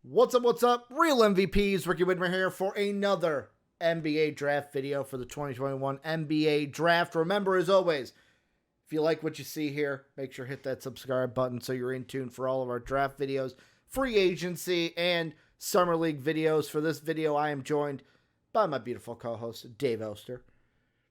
What's up? Real MVPs, Ricky Widmer here for another NBA draft video for the 2021 NBA draft. Remember, as always, if you like what you see here, make sure to hit that subscribe button so you're in tune for all of our draft videos, free agency, and summer league videos. For this video, I am joined by my beautiful co-host, Dave Oster.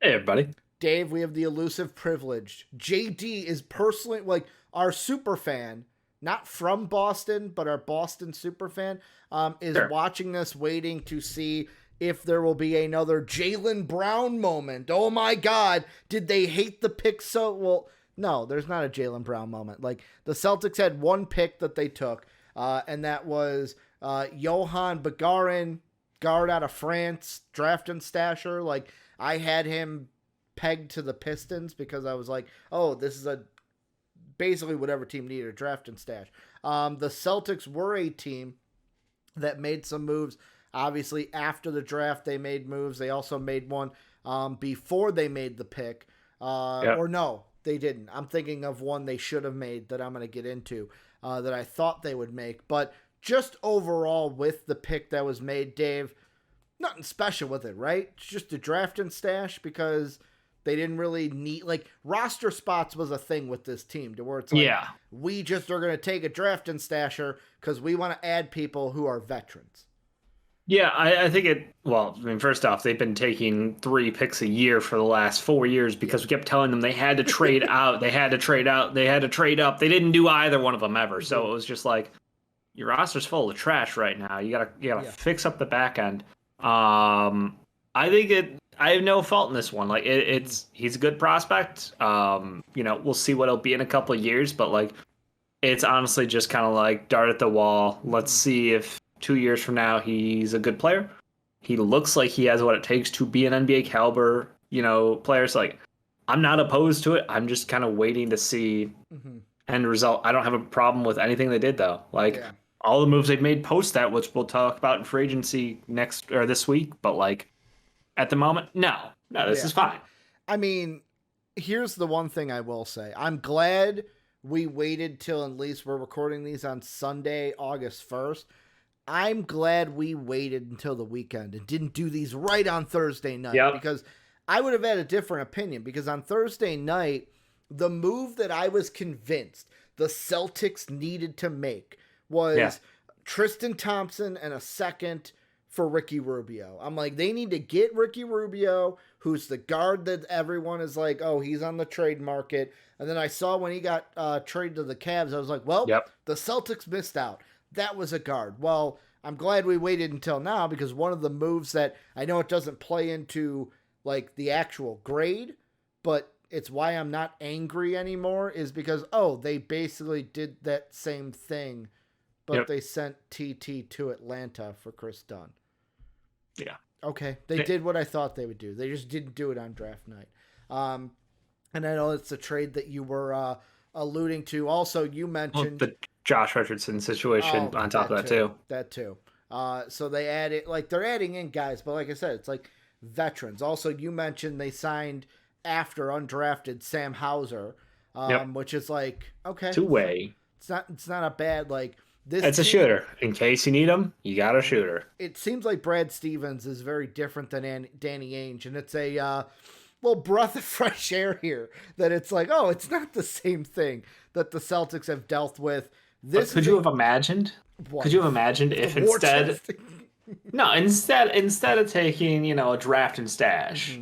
Hey, everybody. Dave, we have the elusive privilege. JD is personally, like, our super fan, not from Boston, but our Boston super fan, is watching this, waiting to see if there will be another Jaylen Brown moment. Oh my God, did they hate the pick so? Well, no, there's not a Jaylen Brown moment. Like, the Celtics had one pick that they took, and that was Johan Bagarin, guard out of France, draft and stasher. Like, I had him pegged to the Pistons because I was like, oh, this is basically whatever team needed a draft and stash. The Celtics were a team that made some moves. Obviously, after the draft, they made moves. They also made one before they made the pick. Or no, they didn't. I'm thinking of one they should have made that I'm going to get into that I thought they would make. But just overall with the pick that was made, Dave, nothing special with it, right? It's just a draft and stash because they didn't really need, like, roster spots was a thing with this team to where it's like, we just are going to take a draft and stasher because we want to add people who are veterans. Yeah, I think first off, they've been taking 3 picks a year for the last 4 years because we kept telling them they had to trade out, they had to trade out, they had to trade up. They didn't do either one of them ever. So it was just like, your roster's full of trash right now. You gotta fix up the back end. I have no fault in this one. Like, he's a good prospect. We'll see what it'll be in a couple of years, but like, it's honestly just kind of like dart at the wall. Let's see if 2 years from now he's a good player. He looks like he has what it takes to be an NBA caliber, player. So like, I'm not opposed to it. I'm just kind of waiting to see end result. I don't have a problem with anything they did though. Like, all the moves they've made post that, which we'll talk about in free agency this week, but like, at the moment, no, this is fine. I mean, here's the one thing I will say. I'm glad we waited till, at least we're recording these on Sunday, August 1st. I'm glad we waited until the weekend and didn't do these right on Thursday night because I would have had a different opinion, because on Thursday night, the move that I was convinced the Celtics needed to make was Tristan Thompson and a second for Ricky Rubio. I'm like, they need to get Ricky Rubio, who's the guard that everyone is like, oh, he's on the trade market. And then I saw when he got traded to the Cavs, I was like, well, the Celtics missed out. That was a guard. Well, I'm glad we waited until now, because one of the moves that I know it doesn't play into like the actual grade, but it's why I'm not angry anymore, is because, they basically did that same thing, but they sent TT to Atlanta for Chris Dunn. Yeah. Okay. They did what I thought they would do. They just didn't do it on draft night. And I know it's a trade that you were alluding to. Also, you mentioned the Josh Richardson situation on top of that too. That too. So they added, like, they're adding in guys, but like I said, it's like veterans. Also, you mentioned they signed after undrafted Sam Hauser, which is like, okay, two-way. It's not a bad, like, it's a shooter. In case you need him, you got a shooter. It seems like Brad Stevens is very different than Danny Ainge, and it's a little breath of fresh air here that it's like, it's not the same thing that the Celtics have dealt with. Could you have imagined? What? Could you have imagined if instead of taking, a draft and stash,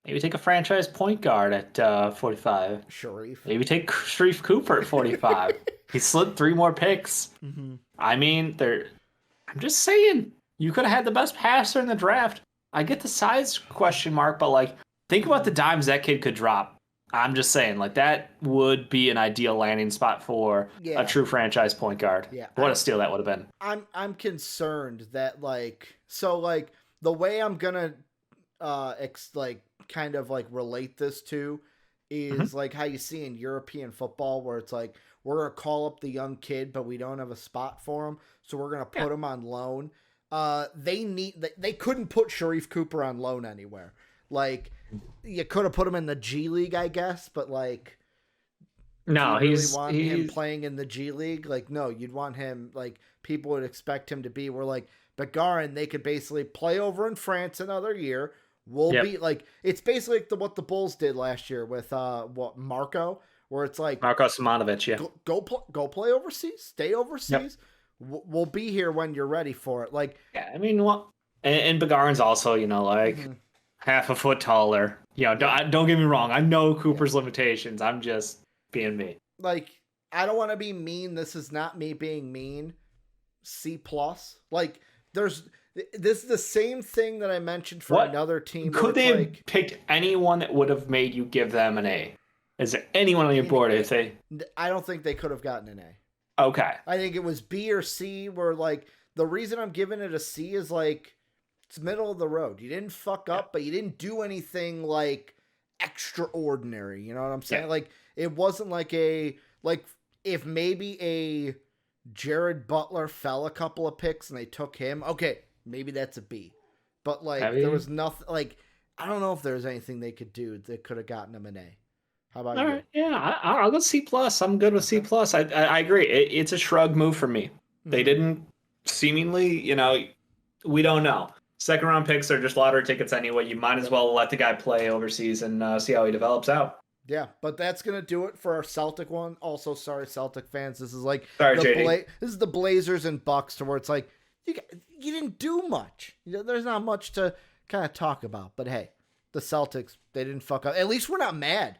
maybe take a franchise point guard at 45. Sharif. Maybe take Sharif Cooper at 45. He slid 3 more picks. I mean, I'm just saying, you could have had the best passer in the draft. I get the size question mark, but like, think about the dimes that kid could drop. I'm just saying, like, that would be an ideal landing spot for a true franchise point guard. Yeah, what a steal that would have been. I'm concerned that, like, so like the way I'm gonna kind of relate this to is like how you see in European football, where it's like, we're going to call up the young kid, but we don't have a spot for him, so we're going to put him on loan. They couldn't put Sharif Cooper on loan anywhere. Like, you could have put him in the G League, I guess, but like, No, Do you really he's want him playing in the G League? Like, no, you'd want him, like, people would expect him to be where, like, Begarin, they could basically play over in France another year. We'll yep. be, like, it's basically like what the Bulls did last year with, Marco, where it's like, Marko Simonovic, yeah. Go play overseas, stay overseas. Yep. We'll be here when you're ready for it. Like, yeah, I mean, well, and Begarin's also, like, half a foot taller. Don't get me wrong. I know Cooper's limitations. I'm just being me. Like, I don't want to be mean. This is not me being mean. C+. Like, this is the same thing that I mentioned for another team. Could they have picked anyone that would have made you give them an A? Is there anyone on your board if they... I don't think they could have gotten an A. Okay. I think it was B or C, where, like, the reason I'm giving it a C is, like, it's middle of the road. You didn't fuck up, but you didn't do anything, like, extraordinary. You know what I'm saying? Yeah. Like, it wasn't like if maybe a Jared Butler fell a couple of picks and they took him, okay, maybe that's a B. But, like, there was nothing, like, I don't know if there's anything they could do that could have gotten him an A. How about you? Right. Yeah, I'll go C+. I'm good with C+. I agree. It's a shrug move for me. They didn't seemingly, we don't know. Second round picks are just lottery tickets anyway. You might as well let the guy play overseas and see how he develops out. Yeah, but that's going to do it for our Celtic one. Also, sorry, Celtic fans. This is like JD. This is the Blazers and Bucks, to where it's like, you didn't do much. There's not much to kind of talk about. But hey, the Celtics, they didn't fuck up. At least we're not mad.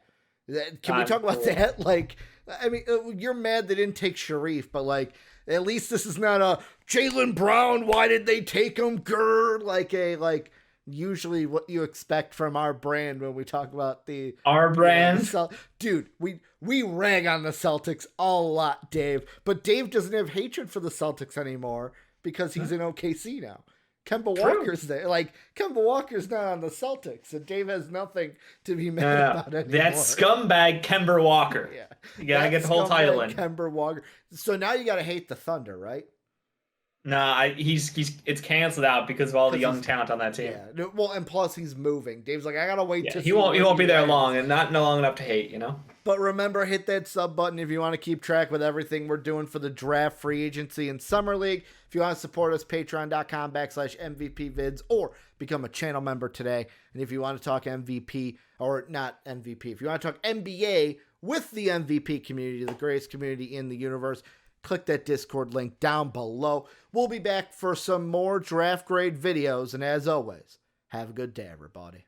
Can we talk about that? Like, I mean, you're mad they didn't take Sharif, but, like, at least this is not a Jaylen Brown, why did they take him? Grr, like usually what you expect from our brand when we talk about our brand. Dude, we rag on the Celtics a lot, Dave, but Dave doesn't have hatred for the Celtics anymore because he's in OKC now. Kemba Walker's there. Like, Kemba Walker's not on the Celtics, and Dave has nothing to be mad about anymore. That scumbag Kemba Walker. Yeah. You gotta get the whole title in. Kemba Walker. So now you gotta hate the Thunder, right? Nah, it's canceled out because of all the young talent on that team. Yeah. Well, and plus he's moving. Dave's like, I gotta wait to see. He won't be there long, and not long enough to hate, But remember, hit that sub button if you want to keep track with everything we're doing for the draft, free agency, and summer league. If you want to support us, patreon.com/MVP vids, or become a channel member today. And if you want to talk MVP, or not MVP, if you want to talk NBA with the MVP community, the greatest community in the universe, click that Discord link down below. We'll be back for some more draft grade videos. And as always, have a good day, everybody.